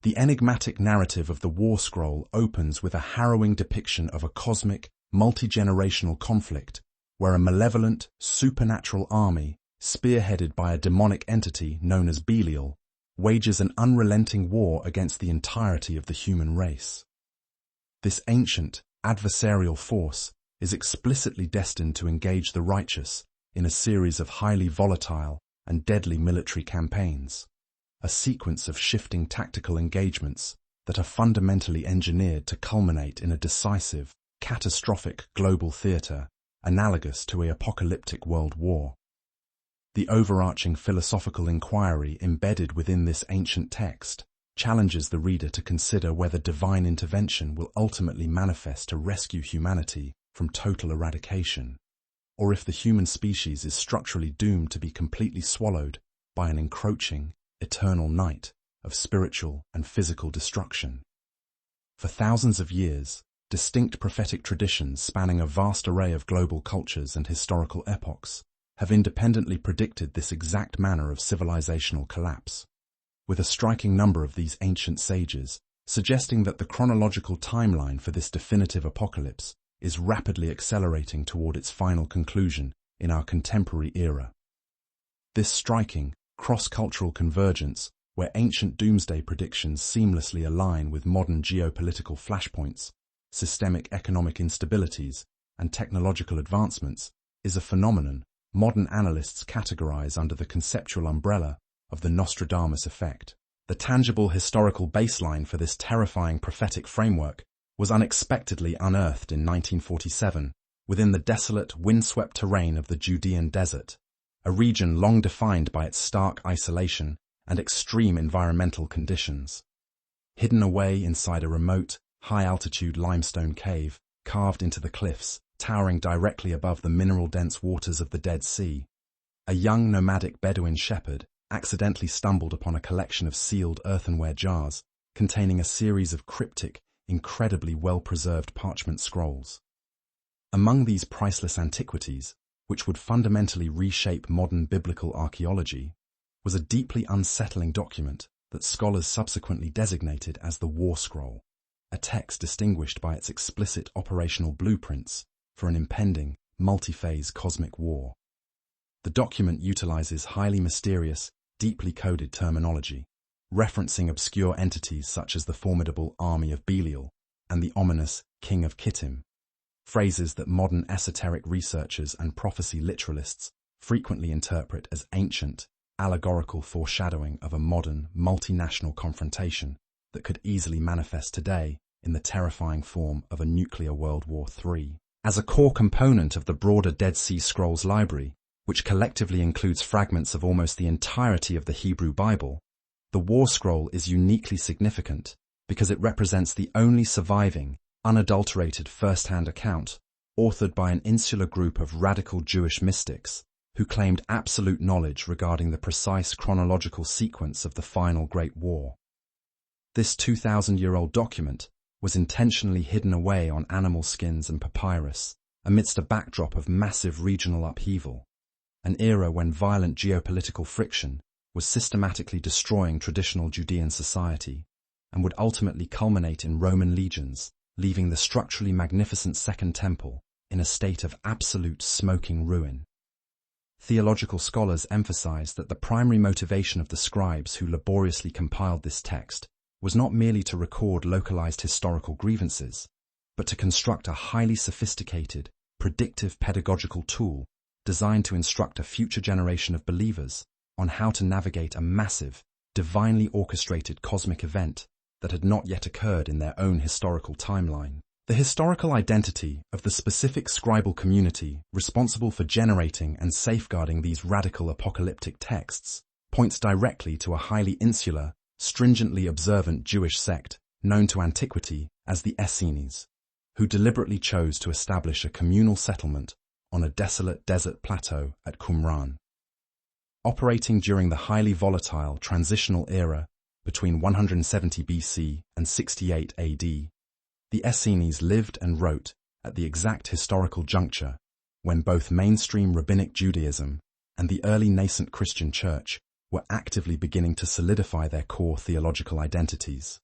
The enigmatic narrative of the War Scroll opens with a harrowing depiction of a cosmic, multi-generational conflict where a malevolent, supernatural army, spearheaded by a demonic entity known as Belial, wages an unrelenting war against the entirety of the human race. This ancient, adversarial force is explicitly destined to engage the righteous in a series of highly volatile and deadly military campaigns, a sequence of shifting tactical engagements that are fundamentally engineered to culminate in a decisive, catastrophic global theater analogous to an apocalyptic world war. The overarching philosophical inquiry embedded within this ancient text challenges the reader to consider whether divine intervention will ultimately manifest to rescue humanity from total eradication, or if the human species is structurally doomed to be completely swallowed by an encroaching, eternal night of spiritual and physical destruction. For thousands of years, distinct prophetic traditions spanning a vast array of global cultures and historical epochs have independently predicted this exact manner of civilizational collapse, with a striking number of these ancient sages suggesting that the chronological timeline for this definitive apocalypse is rapidly accelerating toward its final conclusion in our contemporary era. This striking, cross-cultural convergence, where ancient doomsday predictions seamlessly align with modern geopolitical flashpoints, systemic economic instabilities, and technological advancements, is a phenomenon modern analysts categorize under the conceptual umbrella of the Nostradamus effect. The tangible historical baseline for this terrifying prophetic framework was unexpectedly unearthed in 1947 within the desolate, windswept terrain of the Judean desert, a region long defined by its stark isolation and extreme environmental conditions. Hidden away inside a remote, high-altitude limestone cave carved into the cliffs, towering directly above the mineral-dense waters of the Dead Sea, a young nomadic Bedouin shepherd accidentally stumbled upon a collection of sealed earthenware jars containing a series of cryptic, incredibly well-preserved parchment scrolls. Among these priceless antiquities, which would fundamentally reshape modern biblical archaeology, was a deeply unsettling document that scholars subsequently designated as the War Scroll, a text distinguished by its explicit operational blueprints for an impending, multi-phase cosmic war. The document utilizes highly mysterious, deeply coded terminology, referencing obscure entities such as the formidable army of Belial and the ominous King of Kittim, phrases that modern esoteric researchers and prophecy literalists frequently interpret as ancient, allegorical foreshadowing of a modern, multinational confrontation that could easily manifest today in the terrifying form of a nuclear World War III. As a core component of the broader Dead Sea Scrolls library, which collectively includes fragments of almost the entirety of the Hebrew Bible, the War Scroll is uniquely significant because it represents the only surviving, unadulterated first-hand account authored by an insular group of radical Jewish mystics who claimed absolute knowledge regarding the precise chronological sequence of the final Great War. This 2,000-year-old document was intentionally hidden away on animal skins and papyrus amidst a backdrop of massive regional upheaval, an era when violent geopolitical friction was systematically destroying traditional Judean society and would ultimately culminate in Roman legions, leaving the structurally magnificent Second Temple in a state of absolute smoking ruin. Theological scholars emphasize that the primary motivation of the scribes who laboriously compiled this text was not merely to record localized historical grievances, but to construct a highly sophisticated, predictive pedagogical tool designed to instruct a future generation of believers on how to navigate a massive, divinely orchestrated cosmic event that had not yet occurred in their own historical timeline. The historical identity of the specific scribal community responsible for generating and safeguarding these radical apocalyptic texts points directly to a highly insular, stringently observant Jewish sect known to antiquity as the Essenes, who deliberately chose to establish a communal settlement on a desolate desert plateau at Qumran. Operating during the highly volatile transitional era between 170 BC and 68 AD, the Essenes lived and wrote at the exact historical juncture when both mainstream rabbinic Judaism and the early nascent Christian church were actively beginning to solidify their core theological identities.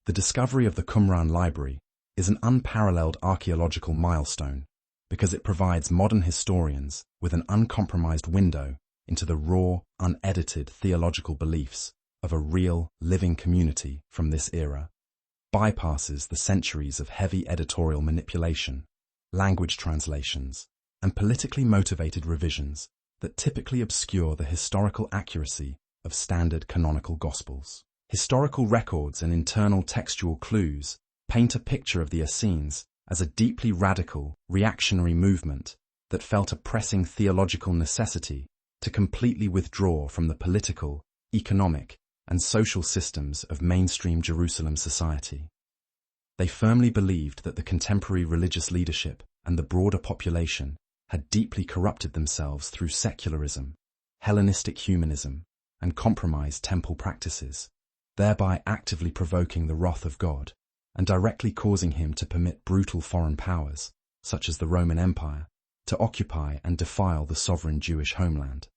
The discovery of the Qumran library is an unparalleled archaeological milestone because it provides modern historians with an uncompromised window into the raw, unedited theological beliefs of a real, living community from this era, bypasses the centuries of heavy editorial manipulation, language translations, and politically motivated revisions that typically obscure the historical accuracy of standard canonical Gospels. Historical records and internal textual clues paint a picture of the Essenes as a deeply radical, reactionary movement that felt a pressing theological necessity to completely withdraw from the political, economic, and social systems of mainstream Jerusalem society. They firmly believed that the contemporary religious leadership and the broader population had deeply corrupted themselves through secularism, Hellenistic humanism, and compromised temple practices, thereby actively provoking the wrath of God and directly causing him to permit brutal foreign powers, such as the Roman Empire, to occupy and defile the sovereign Jewish homeland.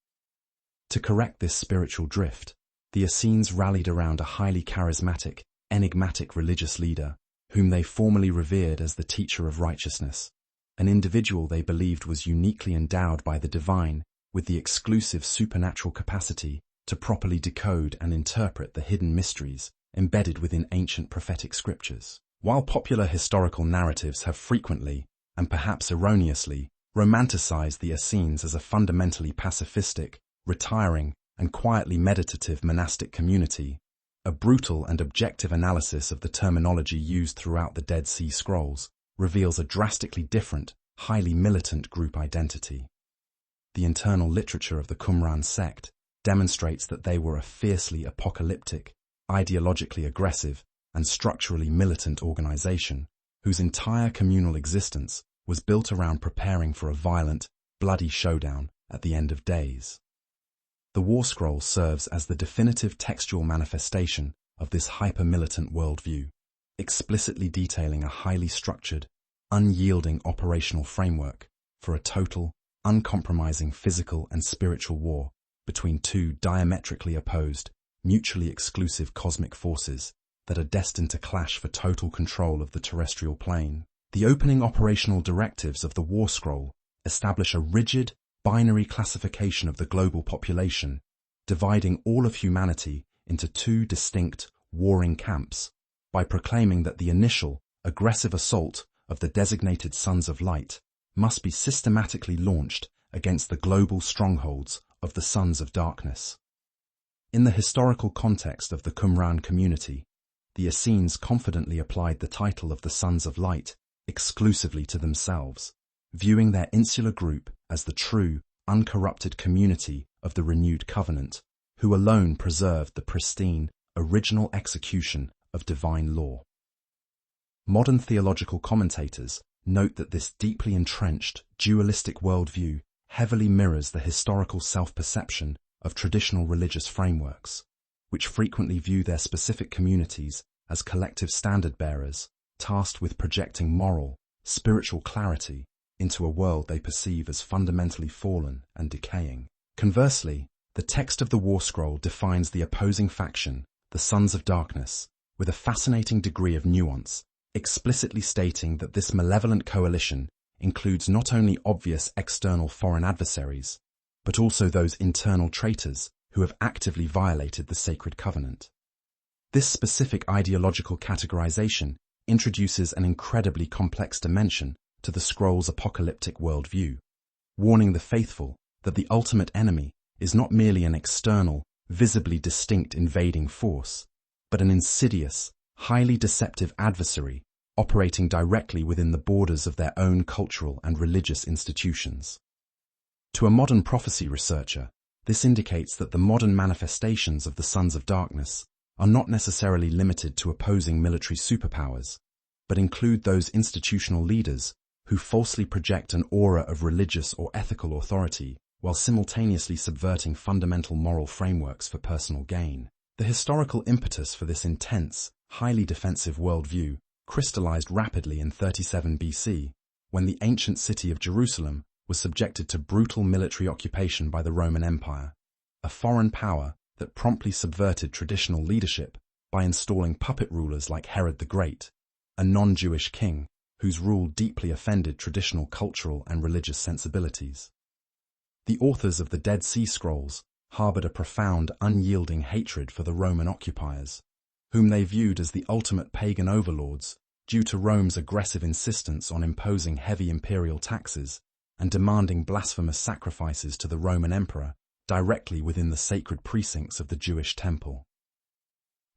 To correct this spiritual drift, the Essenes rallied around a highly charismatic, enigmatic religious leader, whom they formally revered as the teacher of righteousness, an individual they believed was uniquely endowed by the divine with the exclusive supernatural capacity to properly decode and interpret the hidden mysteries embedded within ancient prophetic scriptures. While popular historical narratives have frequently, and perhaps erroneously, romanticized the Essenes as a fundamentally pacifistic, retiring, and quietly meditative monastic community, a brutal and objective analysis of the terminology used throughout the Dead Sea Scrolls reveals a drastically different, highly militant group identity. The internal literature of the Qumran sect demonstrates that they were a fiercely apocalyptic, ideologically aggressive, and structurally militant organization, whose entire communal existence was built around preparing for a violent, bloody showdown at the end of days. The War Scroll serves as the definitive textual manifestation of this hyper-militant worldview, explicitly detailing a highly structured, unyielding operational framework for a total, uncompromising physical and spiritual war between two diametrically opposed, mutually exclusive cosmic forces that are destined to clash for total control of the terrestrial plane. The opening operational directives of the War Scroll establish a rigid, binary classification of the global population, dividing all of humanity into two distinct, warring camps, by proclaiming that the initial, aggressive assault of the designated Sons of Light must be systematically launched against the global strongholds of the Sons of Darkness. In the historical context of the Qumran community, the Essenes confidently applied the title of the Sons of Light exclusively to themselves, viewing their insular group as the true, uncorrupted community of the renewed covenant, who alone preserved the pristine, original execution of divine law. Modern theological commentators note that this deeply entrenched, dualistic worldview heavily mirrors the historical self-perception of traditional religious frameworks, which frequently view their specific communities as collective standard-bearers, tasked with projecting moral, spiritual clarity into a world they perceive as fundamentally fallen and decaying. Conversely, the text of the War Scroll defines the opposing faction, the Sons of Darkness, with a fascinating degree of nuance, explicitly stating that this malevolent coalition includes not only obvious external foreign adversaries, but also those internal traitors who have actively violated the sacred covenant. This specific ideological categorization introduces an incredibly complex dimension to the scroll's apocalyptic worldview, warning the faithful that the ultimate enemy is not merely an external, visibly distinct invading force, but an insidious, highly deceptive adversary operating directly within the borders of their own cultural and religious institutions. To a modern prophecy researcher, this indicates that the modern manifestations of the Sons of Darkness are not necessarily limited to opposing military superpowers, but include those institutional leaders who falsely project an aura of religious or ethical authority while simultaneously subverting fundamental moral frameworks for personal gain. The historical impetus for this intense, highly defensive worldview crystallized rapidly in 37 BC, when the ancient city of Jerusalem was subjected to brutal military occupation by the Roman Empire, a foreign power that promptly subverted traditional leadership by installing puppet rulers like Herod the Great, a non-Jewish king whose rule deeply offended traditional cultural and religious sensibilities. The authors of the Dead Sea Scrolls harbored a profound, unyielding hatred for the Roman occupiers, whom they viewed as the ultimate pagan overlords due to Rome's aggressive insistence on imposing heavy imperial taxes and demanding blasphemous sacrifices to the Roman emperor directly within the sacred precincts of the Jewish temple.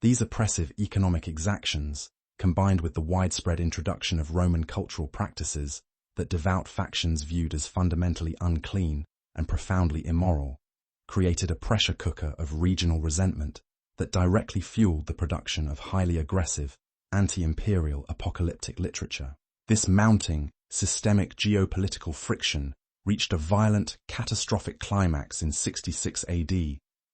These oppressive economic exactions, combined with the widespread introduction of Roman cultural practices that devout factions viewed as fundamentally unclean and profoundly immoral, created a pressure cooker of regional resentment that directly fueled the production of highly aggressive, anti-imperial apocalyptic literature. This mounting, systemic geopolitical friction reached a violent, catastrophic climax in 66 AD,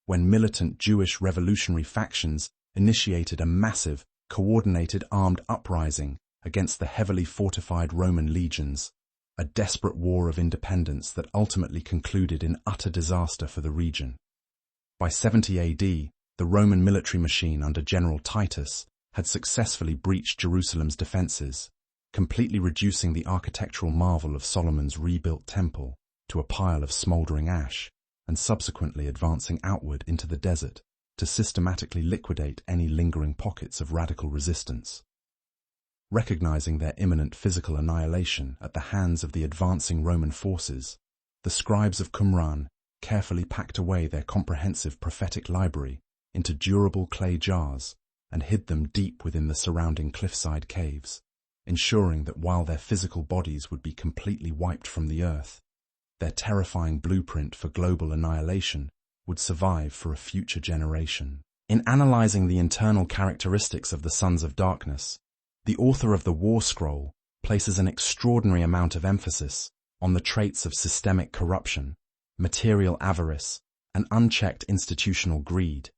when militant Jewish revolutionary factions initiated a massive, coordinated armed uprising against the heavily fortified Roman legions, a desperate war of independence that ultimately concluded in utter disaster for the region. By 70 AD, the Roman military machine under General Titus had successfully breached Jerusalem's defenses, completely reducing the architectural marvel of Solomon's rebuilt temple to a pile of smoldering ash, and subsequently advancing outward into the desert to systematically liquidate any lingering pockets of radical resistance. Recognizing their imminent physical annihilation at the hands of the advancing Roman forces, the scribes of Qumran carefully packed away their comprehensive prophetic library into durable clay jars and hid them deep within the surrounding cliffside caves, ensuring that while their physical bodies would be completely wiped from the earth, their terrifying blueprint for global annihilation would survive for a future generation. In analyzing the internal characteristics of the Sons of Darkness, the author of the War Scroll places an extraordinary amount of emphasis on the traits of systemic corruption, material avarice, and unchecked institutional greed,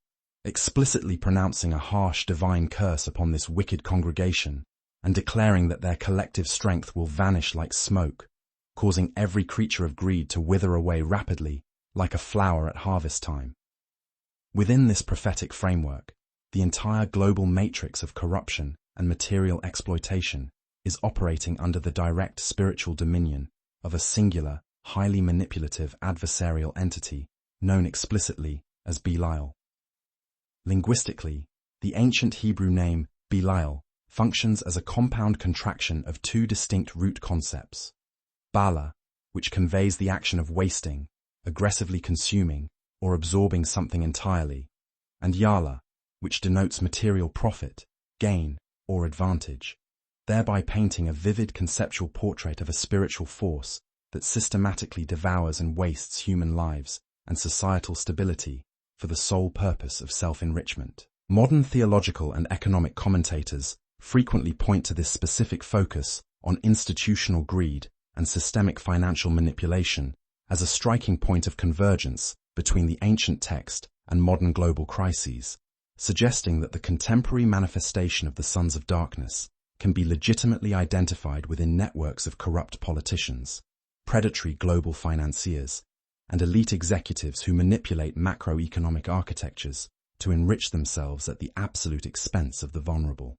explicitly pronouncing a harsh divine curse upon this wicked congregation and declaring that their collective strength will vanish like smoke, causing every creature of greed to wither away rapidly like a flower at harvest time. Within this prophetic framework, the entire global matrix of corruption and material exploitation is operating under the direct spiritual dominion of a singular, highly manipulative adversarial entity known explicitly as Belial. Linguistically, the ancient Hebrew name Belial functions as a compound contraction of two distinct root concepts: Bala, which conveys the action of wasting, aggressively consuming, or absorbing something entirely, and Yala, which denotes material profit, gain, or advantage, thereby painting a vivid conceptual portrait of a spiritual force that systematically devours and wastes human lives and societal stability for the sole purpose of self-enrichment. Modern theological and economic commentators frequently point to this specific focus on institutional greed and systemic financial manipulation as a striking point of convergence between the ancient text and modern global crises, suggesting that the contemporary manifestation of the Sons of Darkness can be legitimately identified within networks of corrupt politicians, predatory global financiers, and elite executives who manipulate macroeconomic architectures to enrich themselves at the absolute expense of the vulnerable.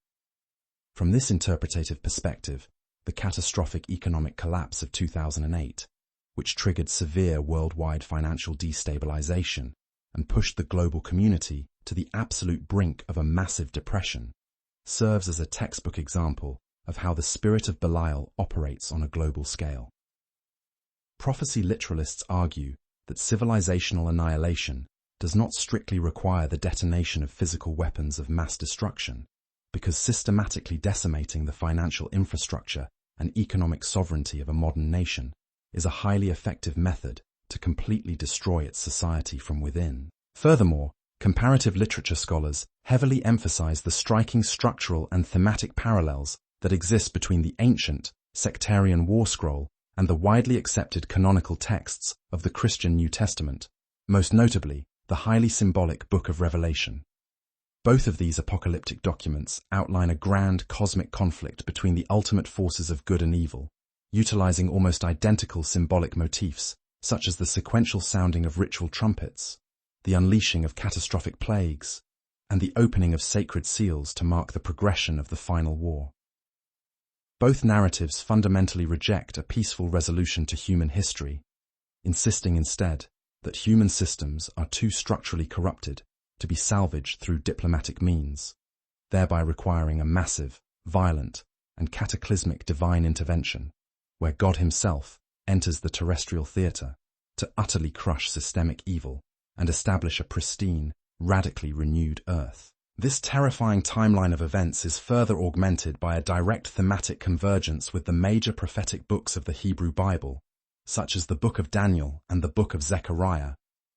From this interpretative perspective, the catastrophic economic collapse of 2008, which triggered severe worldwide financial destabilization and pushed the global community to the absolute brink of a massive depression, serves as a textbook example of how the spirit of Belial operates on a global scale. Prophecy literalists argue that civilizational annihilation does not strictly require the detonation of physical weapons of mass destruction, because systematically decimating the financial infrastructure and economic sovereignty of a modern nation is a highly effective method to completely destroy its society from within. Furthermore, comparative literature scholars heavily emphasize the striking structural and thematic parallels that exist between the ancient, sectarian War Scroll and the widely accepted canonical texts of the Christian New Testament, most notably the highly symbolic Book of Revelation. Both of these apocalyptic documents outline a grand cosmic conflict between the ultimate forces of good and evil, utilizing almost identical symbolic motifs, such as the sequential sounding of ritual trumpets, the unleashing of catastrophic plagues, and the opening of sacred seals to mark the progression of the final war. Both narratives fundamentally reject a peaceful resolution to human history, insisting instead that human systems are too structurally corrupted to be salvaged through diplomatic means, thereby requiring a massive, violent, and cataclysmic divine intervention, where God himself enters the terrestrial theatre to utterly crush systemic evil and establish a pristine, radically renewed Earth. This terrifying timeline of events is further augmented by a direct thematic convergence with the major prophetic books of the Hebrew Bible, such as the Book of Daniel and the Book of Zechariah,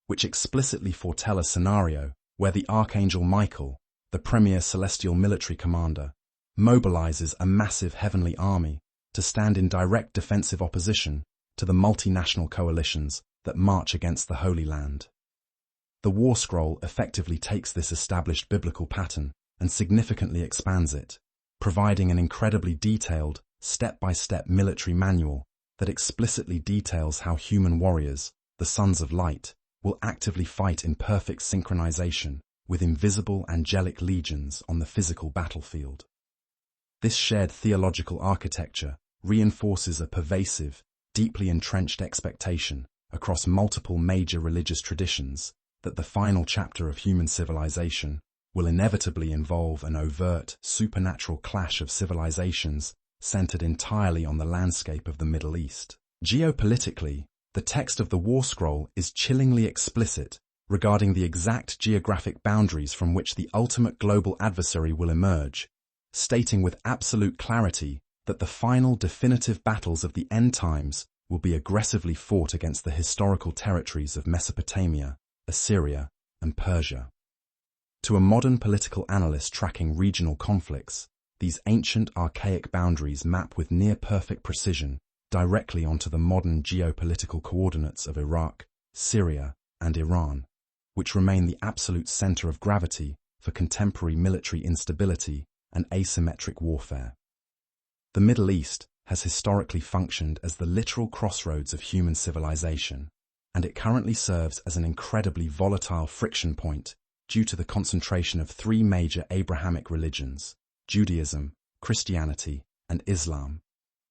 which explicitly foretell a scenario where the Archangel Michael, the premier celestial military commander, mobilizes a massive heavenly army to stand in direct defensive opposition to the multinational coalitions that march against the Holy Land. The War Scroll effectively takes this established biblical pattern and significantly expands it, providing an incredibly detailed, step-by-step military manual that explicitly details how human warriors, the Sons of Light, will actively fight in perfect synchronization with invisible angelic legions on the physical battlefield. This shared theological architecture reinforces a pervasive, deeply entrenched expectation across multiple major religious traditions that the final chapter of human civilization will inevitably involve an overt, supernatural clash of civilizations centered entirely on the landscape of the Middle East. Geopolitically, the text of the War Scroll is chillingly explicit regarding the exact geographic boundaries from which the ultimate global adversary will emerge, stating with absolute clarity that the final definitive battles of the end times will be aggressively fought against the historical territories of Mesopotamia, Assyria, and Persia. To a modern political analyst tracking regional conflicts, these ancient archaic boundaries map with near-perfect precision directly onto the modern geopolitical coordinates of Iraq, Syria, and Iran, which remain the absolute center of gravity for contemporary military instability and asymmetric warfare. The Middle East has historically functioned as the literal crossroads of human civilization, and it currently serves as an incredibly volatile friction point due to the concentration of three major Abrahamic religions, Judaism, Christianity, and Islam,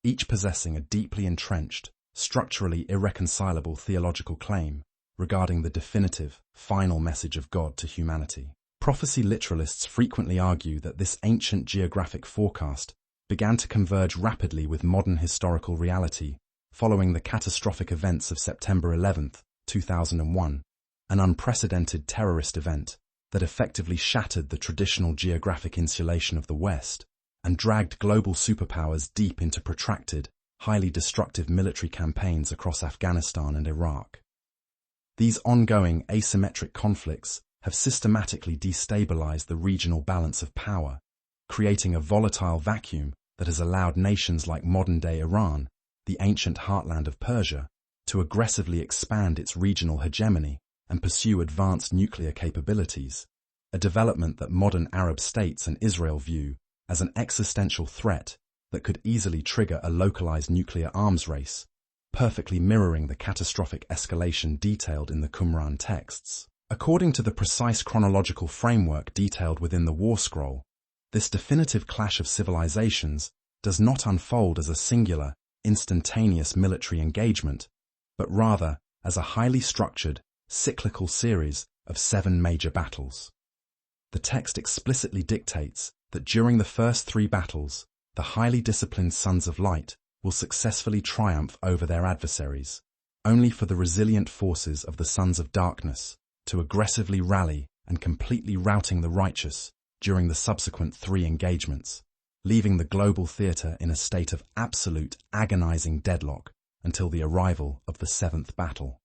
each possessing a deeply entrenched, structurally irreconcilable theological claim regarding the definitive, final message of God to humanity. Prophecy literalists frequently argue that this ancient geographic forecast began to converge rapidly with modern historical reality following the catastrophic events of September 11, 2001, an unprecedented terrorist event that effectively shattered the traditional geographic insulation of the West and dragged global superpowers deep into protracted, highly destructive military campaigns across Afghanistan and Iraq. These ongoing asymmetric conflicts have systematically destabilized the regional balance of power, creating a volatile vacuum that has allowed nations like modern-day Iran, the ancient heartland of Persia, to aggressively expand its regional hegemony and pursue advanced nuclear capabilities, a development that modern Arab states and Israel view as an existential threat that could easily trigger a localized nuclear arms race, perfectly mirroring the catastrophic escalation detailed in the Qumran texts. According to the precise chronological framework detailed within the War Scroll, this definitive clash of civilizations does not unfold as a singular, instantaneous military engagement, but rather as a highly structured, cyclical series of 7 major battles. The text explicitly dictates that during the first 3 battles, the highly disciplined Sons of Light will successfully triumph over their adversaries, only for the resilient forces of the Sons of Darkness to aggressively rally and completely routing the righteous during the subsequent 3 engagements, leaving the global theatre in a state of absolute agonizing deadlock until the arrival of the 7th battle.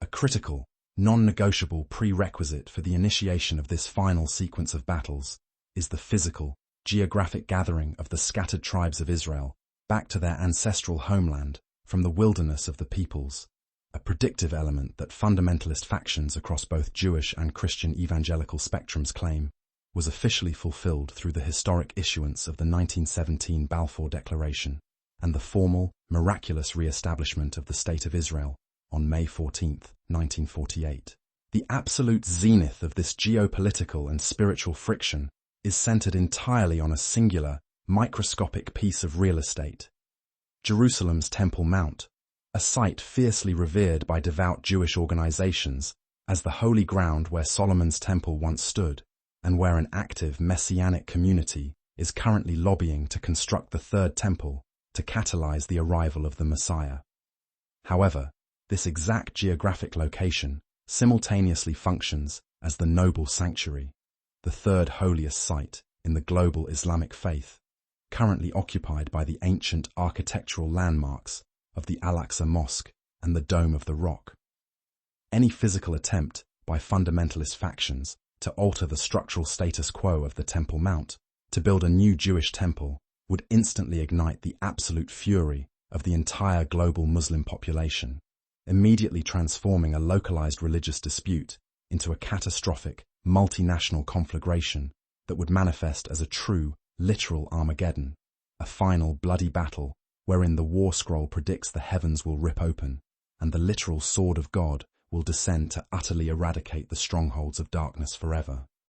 A critical, non-negotiable prerequisite for the initiation of this final sequence of battles is the physical, geographic gathering of the scattered tribes of Israel back to their ancestral homeland from the wilderness of the peoples, a predictive element that fundamentalist factions across both Jewish and Christian evangelical spectrums claim was officially fulfilled through the historic issuance of the 1917 Balfour Declaration and the formal, miraculous re-establishment of the State of Israel on May 14, 1948. The absolute zenith of this geopolitical and spiritual friction is centered entirely on a singular, microscopic piece of real estate: Jerusalem's Temple Mount, a site fiercely revered by devout Jewish organizations as the holy ground where Solomon's temple once stood, and where an active messianic community is currently lobbying to construct the third temple to catalyze the arrival of the Messiah. However, this exact geographic location simultaneously functions as the noble sanctuary, the third holiest site in the global Islamic faith, currently occupied by the ancient architectural landmarks of the Al-Aqsa Mosque and the Dome of the Rock. Any physical attempt by fundamentalist factions to alter the structural status quo of the Temple Mount to build a new Jewish temple would instantly ignite the absolute fury of the entire global Muslim population, immediately transforming a localized religious dispute into a catastrophic, multinational conflagration that would manifest as a true, literal Armageddon, a final bloody battle wherein the war scroll predicts the heavens will rip open and the literal sword of God will descend to utterly eradicate the strongholds of darkness forever.